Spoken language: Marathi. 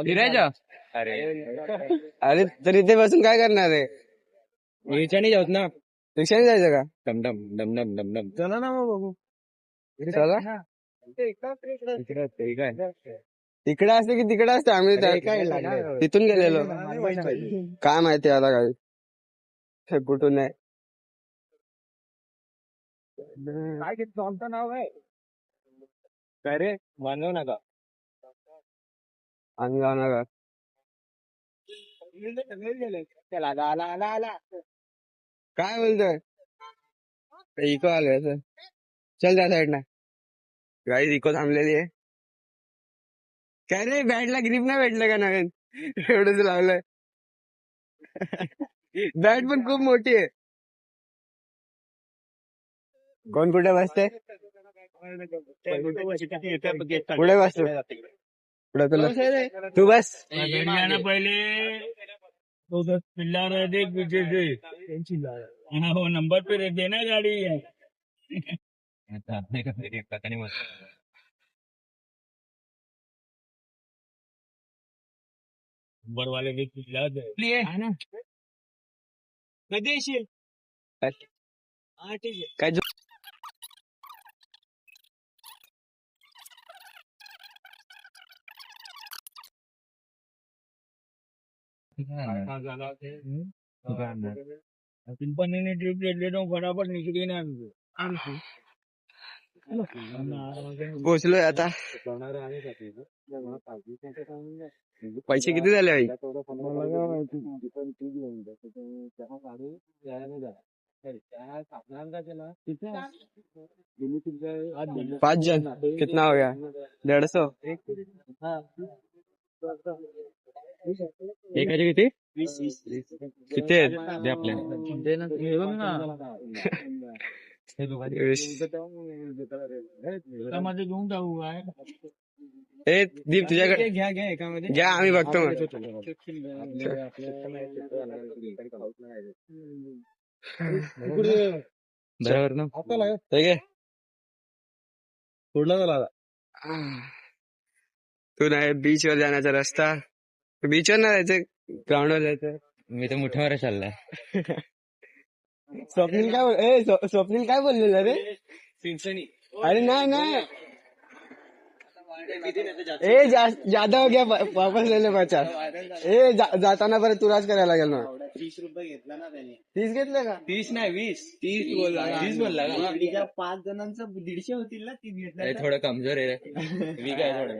फिरायचं अरे तर इथे बसून काय करणार आहे? याच्याने जाऊत ना. रिक्षाने जायचं का? डमडम डमडम डमडम. चला ना मग बघू. चला तिकडे असते की तिकडे असते आम्ही तिथून गेलेलो. काय माहिती आता काय कुठून आहे. काय घेतलं आमचं नाव आहे काय रे मानव नका आम्ही जाणार का? चला आला आला आला काय बोलतोय? इको आलोय सर. चल त्या साईड ना गाडी इको थांबलेली आहे. काय रे बॅटला ग्रिप नाही भेटलं का नवीन? एवढंच लावलंय. बॅट पण खूप मोठी आहे. कोण कुठे बसते? पुढे बस तू. पुढे तुला तू बस. पहिले पिल्लावर देख पीछे से हो नंबर पे देना गाड़ी है नंबर वाले देख पिल्ला है ना कधी येशील हा ठीक आहे काय कंपनीने ट्रिप घेतली तो फटाफट निघली ना पोहोचलोय आता. पैसे किती झाले आई? 5 जन कितना हो गया? 150. एकाचे किती? 20. किती आहेत? दे मध्ये घेऊन जाऊ आहे ए दीप तुझ्याकडे घ्या घ्या एकामध्ये घ्या आम्ही बघतो मग. बरोबर ना ठीक आहे. कुठला झाला तू नाही बीच वर जाण्याचा रस्ता. बीच वर नाही जायचं ग्राउंड वर जायचं. मी तर मोठ्यावर चाललाय. स्वप्नील काय स्वप्नील काय बोललेलं रे? अरे नाही नाही ए ज्यादा हो गया वापस ले ले 50. ए जाताना परत तुलाच करायला लागेल ना. 30 रुपये घेतला ना त्याने. 30 घेतले का? 30 नाही 20 बोलला 20 बोलला का? 5 जणांचं 150 होतील ना 30 घेतला थोडं कमजोर आहे मी काय थोडं